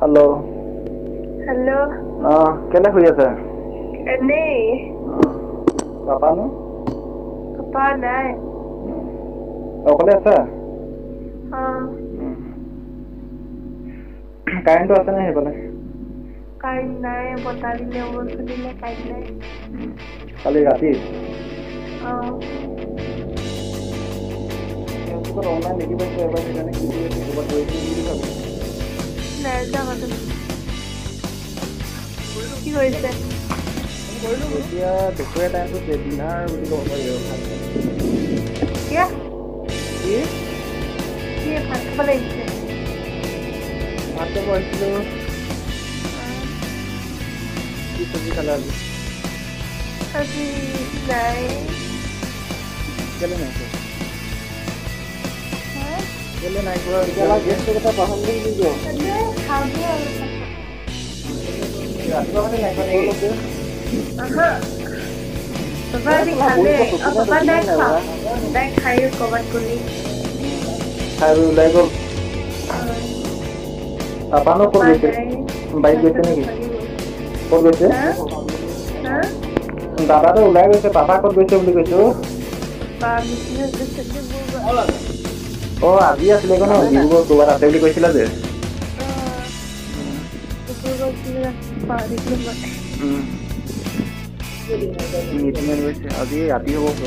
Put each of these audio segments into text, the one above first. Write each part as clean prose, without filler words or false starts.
Hello. Hello. Kena huya sir? Nay. Papa no? Papa nay. Okole sir? Kain to ase na he bole? Kain nay, botali ne obosuli ne kain nay. Kali rati? Ko online legi baise eba jane ki ko bato ki bhabe. Nay jagado. Ki hoise? এতিয়া দুপৰীয়া টাইমটো dinner বুলি ক'ব পাৰি আৰু কিয়া কি কি ভাত খাব লাগিছে ভাত খাব আহিছিলোঁ কি চব্জি খালা আজি নাই কেলে নাই কেলে নাই খোৱা এতিয়া গেছটো কথা পাহৰি গ'লো খাওঁ দিয়া ৰাতিপুৱা মানে নাই খোৱা নেকি Papa di khale, papa dai kha, dai khai kobat kuli. Khai ulai gol. Papa no kor gete. Bike gete naki. Kor gete? Ha? Dada to ulai gete, papa kor gete boli koisu. Pa business gete bugo. Oh, আজি asile kono bugo dobar ase boli koisila je. Bugo sila pa diklo mate. Meeting হৈছে আজি ৰাতি হ'ব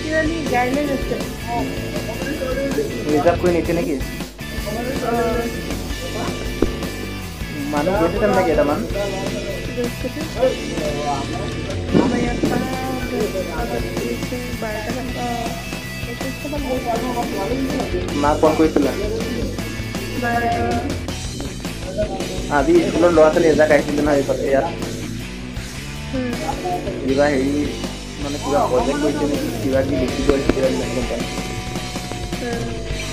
কিৰানি গাইলে আছে reserve কৰি নিছে নেকি মানুহ গৈছে তেনে কেইটামান মাক ফোন কৰিছিলা আজি স্কুলৰ ল'ৰা ছোৱালী এজাক আহিছিলে নহয় ইয়াত কিবা হেৰি মানে কিবা প্ৰজেক্ট কৰিছে নেকি কিবা কি লিখি কৰিছে কিবা গম পায়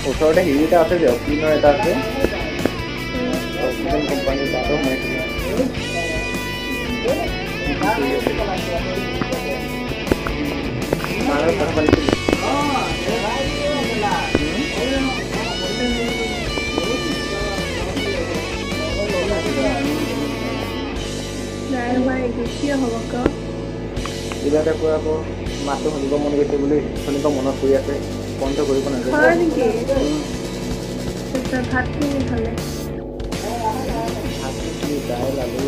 ওচৰতে হেৰি এটা আছে যে অক্লিনৰ এটা আছে অক্লিন কোম্পানী তাতো সোমাইছিলে মাৰৰ কথা পাতিছিলে কিবা এটা কৈ আকৌ মাতটো শুনিব মন গৈছে বুলি শুনিব মনত পৰি আছে বন্ধ কৰিব নাযায় দাইল আলু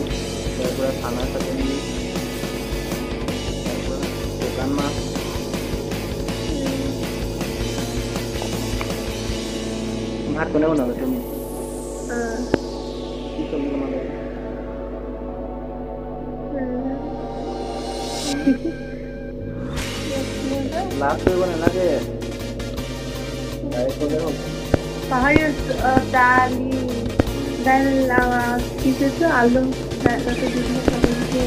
তাৰপৰা খানা চাটনি তাৰপৰা শুকান মাছ ভাত কোনে বনালে তুমি কি চব্জি বনালে লাভ কৰিব নালাগে পাহাড়ি দালি দাইল কি কৈছো আলু তাতে বিভিন্ন সবজি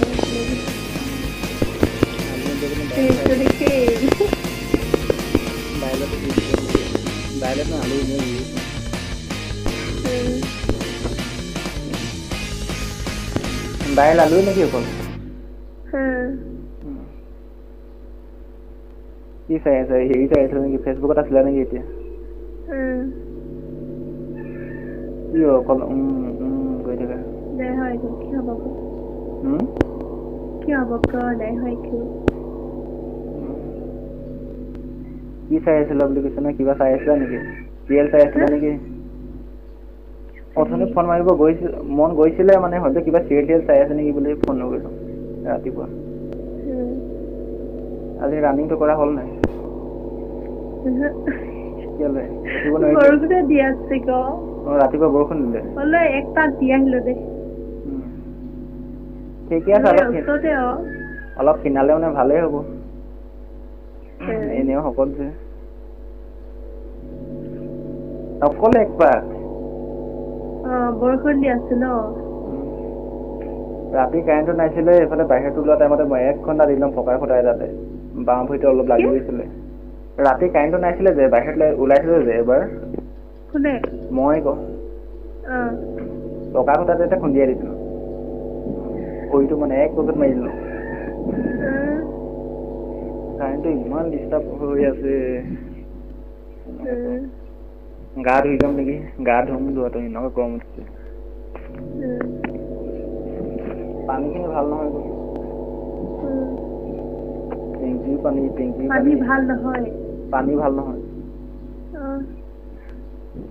দাইলত আলু দাইল আলু নেকি অকল কি চাই আছে হেৰি চাই আছে নেকি ফেচবুকত আছিলা নেকি এতিয়া কি অকল গৈ থাকা কি চাই আছিলা বুলি কৈছে নহয় কিবা চাই আছিলা নেকি চিৰিয়েল চাই আছিলা নেকি অথনি ফোন মাৰিব গৈছিল মন গৈছিলে মানে হয়তো কিবা চিৰিয়েল চাই আছে নেকি বুলি ফোন নকৰিলো ৰাতিপুৱা আজি ৰানিংটো কৰা হ'ল নাই ৰাতিপুৱা বৰষুণ দিলে ঠিকে আছে অলপ কিনালে মানে ভালেই হ'ব এনেও শকত যে অকলে একপাক বৰষুণ দি আছে ন ৰাতি কাৰেণ্টটো নাছিলে এইফালে বাহিৰত ওলোৱা টাইমতে মই 1 ঘণ্টা দিলোঁ পকাৰ ফুটাই তাতে বাওঁ ভৰিটো অলপ লাগি গৈছিলে ৰাতি কাৰেণ্টটো নাছিলে যে বাহিৰত ওলাইছিলে যে এবাৰ কোনে মই ক পকাৰ ফুটাতে এটা খুন্দিয়াই দিছিলোঁ ভৰিটো মানে 1 বজাত মাৰি দিলোঁ কাৰেণ্টটো ইমান ডিষ্টাৰ্ব হৈ আছে গা ধুই যাম নেকি গা ধুম যোৱাটো এনেকুৱা গৰম উঠিছে পানীখিনি ভাল নহয় টেংকিৰ পানী ভাল নহয় পানী ভাল নহয়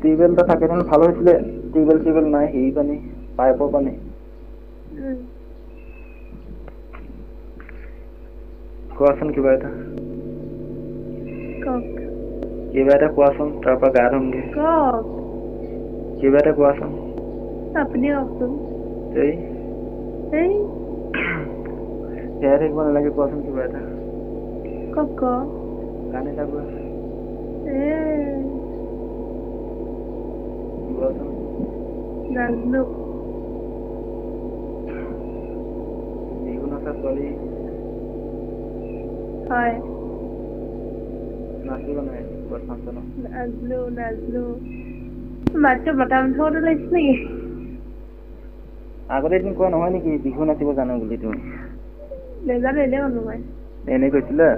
টিউবৱেল এটা থাকে ভাল হৈছিলে টিউবৱেল নাই হেৰি পানী পাইপৰ পানী কোৱাচোন কিবা এটা কোৱাচোন তাৰ পৰা গা ধুমগে কিবা এটা কোৱাচোন আপুনি কওকচোন এই সেয়া থাকিব নালাগে কোৱাচোন কিবা এটা কক গান এটা কোৱা কোৱাচোন নাজনো বিহু নাচা ছোৱালী হয় নাচিব নাই ফাংচনত নাজনো মাত্ৰ মতা মানুহটো লাগিছে নেকি আগতে এদিন কোৱা নহয় নেকি বিহু নাচিব জানো বুলি তুমি নেজানো এনে মানুহ মই এনে কৈছিলা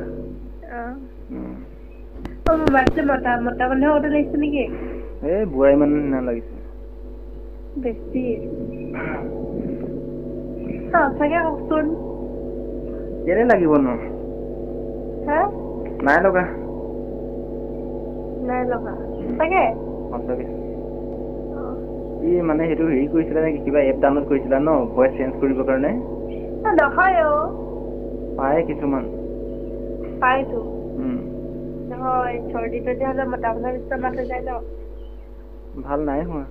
মাত্ৰ মতা মানুহটো লাগিছে নেকি এই বুঢ়াই মানুহ নিচিনা লাগিছে বেছি সঁচাকে কওকচোন কেলে লাগিব ন নাই লগা সঁচাকে সঁচাকে ই মানে সেইটো হেৰি কৰিছিলা নেকি কিবা এপ ডাউনলোড কৰিছিলা ন ভইচ চেঞ্জ কৰিবৰ কাৰণে নহয় পায় কিছুমান পাইতো নহয় চৰ্দি তৰ্দি হ'লে মতা মানুহৰ নিচিনা মাত হৈ যায় ন ভাল নাই হোৱা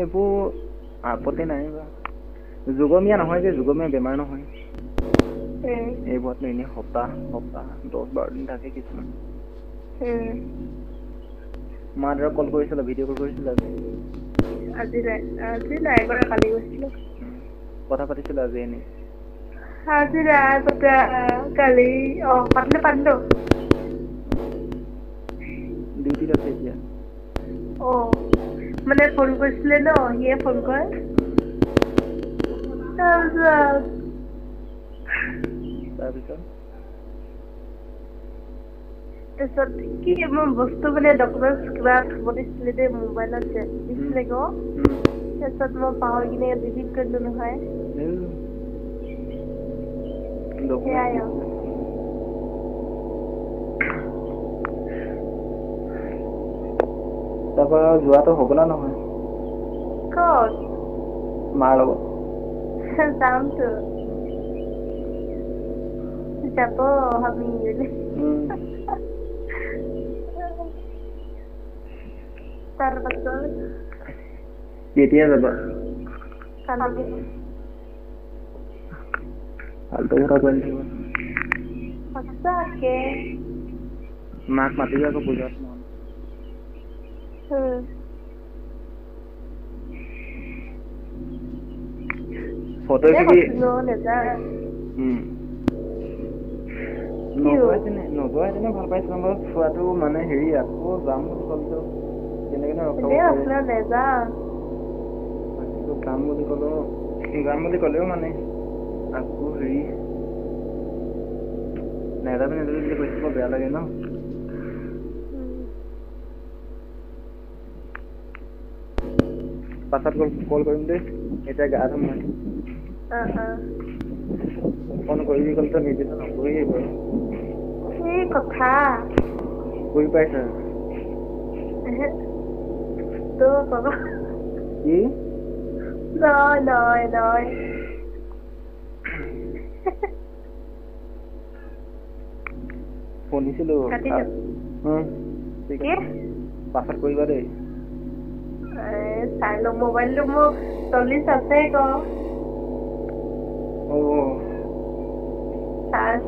এইবোৰ আপত্তি নাই যোগমীয়া নহয় যে যোগমীয়া বেমাৰ নহয় এইবোৰতনো এনেই সপ্তাহ 10-12 দিন থাকে কিছুমান মা দেউতাক কল কৰিছিলা ভিডিঅ' কল কৰিছিলা আজি নাই কৰা কালি গৈছিলো কথা পাতিছিলা আজি এনেই আজি নাই পতা কালি পাতিলো ডিউটিত আছে এতিয়া মানে ফোন কৰিছিলে ন সিয়ে ফোন কৰে তাৰপিছত কি মোৰ বস্তু মানে ডকুমেণ্টছ কিবা থব দিছিলে দেই মোবাইলত যে দিছিলে তাৰপিছত মই পাহৰি কিনে ডিলিট কৰিলো নহয় তাৰপৰা যোৱাটো হ'ব না নহয় ক'ত মাৰ লগত যামতো যাব আমি তাৰপাছত কেতিয়া যাবা কালি ফাল্টু কথা কৈ থাকিব সঁচাকে মাক মাতিবা আকৌ পূজাত ফটো নগৈ তেনে ভাল পাইছিলো বাৰু চোৱাটো মানে হেৰি আকৌ যাম বুলি ক'লো কেনেকে যাম বুলি ক'লেও মানে আকৌ হেৰি নেযাবি বুলি কৈছিলো বেয়া লাগে ন পাছত কল কৰিম দেই এতিয়া গা ধুম মই ফোন কৰিবি ক'লে তো নিদিলো নকৰিবি বাৰু এই কথা কৰি পাইছা তো বাবা কি নহয় শুনিছিলো পাছত কৰিবা দেই চাই লওঁ মোবাইলটো মোৰ 40 আছে চাৰ্জ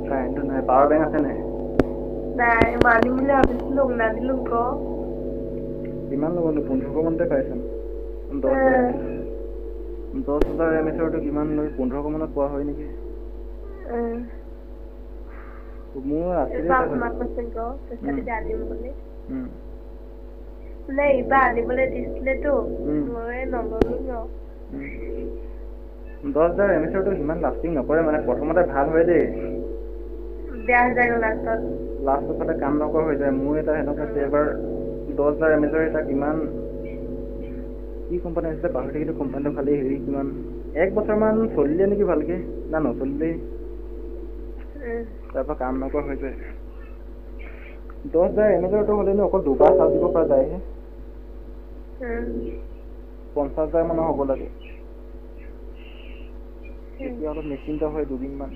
কাৰেণ্ট নাই পাৱাৰ বেংক আছে নাই মই আনিম বুলি ভাবিছিলো নানিলো কিমান ল'বনো 1500 মানতে পাইছোন 10,000 এমএচৰটো কিমান লৈ 1500 মানত পোৱা হয় নেকি মোৰ আছিলে আনিম বুলি এইবাৰ আনিবলৈ দিছিলেতো মই নললো 10,000 এমএচৰটো সিমান লাষ্টিং নকৰে মানে প্ৰথমতে ভাল হয় দেই বেয়া হৈ যায় লাষ্টত লাষ্টৰ ফালে কাম নকৰা হৈ যায়। মোৰ এটা সেনেকুৱা আছে, এবাৰ 10,000 mAh এটা কিমান কি কোম্পানী আছিলে পাহৰি থাকিলোঁ, কোম্পানীটো খালি হেৰি কিমান 1 বছৰমান চলিলে নেকি ভালকে, না নচলিলেই, তাৰপৰা কাম নকৰা হৈ যায়। 10,000 mAhটো হ'লেনো অকল দুবাৰ চাৰ্জ দিব পৰা যায়হে, 50,000 মানৰ হ'ব লাগে, তেতিয়া অলপ নিশ্চিন্ত হয় 2 দিনমান।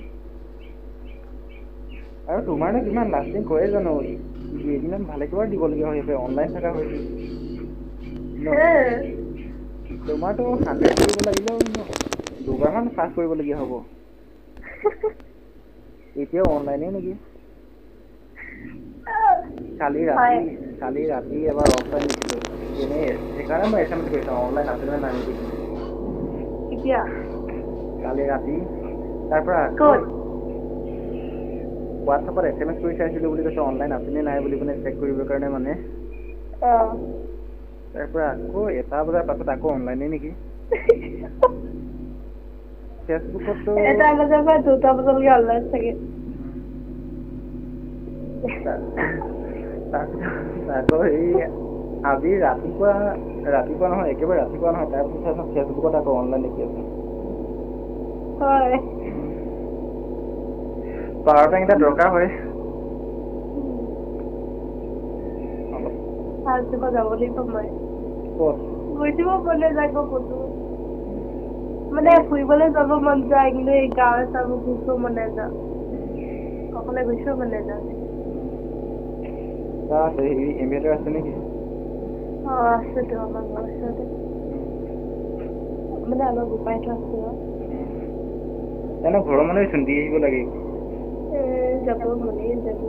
আৰু তোমাৰনো কিমান লাষ্টিং কৰে জানো, এদিনত ভালে কিবাৰ দিবলগীয়া হৈ আছে, অনলাইন থকা হৈছে তোমাৰতো 100 কৰিব লাগিলেও দুবাৰমান চাৰ্জ কৰিবলগীয়া হ'ব। এতিয়াও অনলাইনে নেকি? কালি ৰাতি এবাৰ অফলাইন দিছিলোঁ, এনেই সেইকাৰণে মই SMS কৰিছোঁ অনলাইন আছিলে নাই নেকি। কেতিয়া? কালি ৰাতি, তাৰপৰা হোৱাটছআপত SMS কৰি চাইছিলোঁ বুলি কৈছে, অনলাইন আছেনে নাই বুলি পিনে চেক কৰিবৰ কাৰণে মানে। তাৰপৰা আকৌ 1 বজাৰ পাছত আকৌ অনলাইনে নেকি। ফেচবুকতো 1 বজাৰ পৰা 2টা বজালৈকে অনলাইন চাগে। তাৰপিছত আকৌ হেৰি আজি ৰাতিপুৱা নহয়, একেবাৰে ৰাতিপুৱা নহয়, তাৰপিছত চাইছোঁ ফেচবুকত আকৌ অনলাইন দেখি আছে। হয়, পাৱাৰ বেংক এটা দৰকাৰ হয় অলপ। আজি যাব লাগিব মই। ক'ত? গৈ দিব মনে যায় ক'তো, মানে ফুৰিবলৈ যাব মন যায়, কিন্তু এই গাঁৱে চাব ঘূৰিব মন নাযায়, অকলে ঘূৰিব মন নাযায়। হেৰি ইনভাৰ্টাৰ আছে নেকি? আছেতো আমাৰ ঘৰৰ ওচৰতে, মানে অলপ উপায়টো আছে। এনে ঘৰৰ মানুহে চোন দি আহিব লাগে। যাব মনে যাব।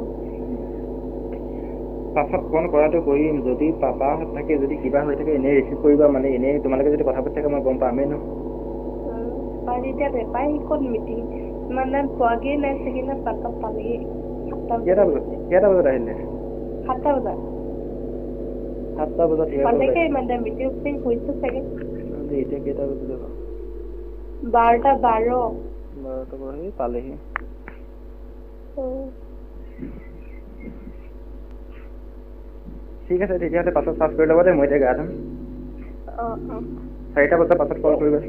পাছত ফোন কৰাটো কৰিম, যদি পাপাহঁত থাকে, যদি কিবা হৈ থাকে এনেই ৰিচিভ কৰিবা, মানে এনেই তোমালোকে যদি কথা পাতি থাকে মই গম পামেই ন। পাৰি এতিয়া বেপাৰী ক'ত মিটিং মানে পোৱাগেই নাই চাগে, না পাপাক পালেহি। কেইটা বজাত আহিলে? 7টা বজাত। 7টা বজাত পালেগে, মানে মিটিং চিটিং হৈছে চাগে। এতিয়া কেইটা বজিলে বাৰু? 12টা 12। 12টা বাৰু, সেই পালেহি। ঠিক আছে তেতিয়াহ'লে, পাছত চাৰ্জ কৰি ল'বা দেই, মই এতিয়া গা ধুম। 4টা বজাৰ পাছত কল কৰিবা।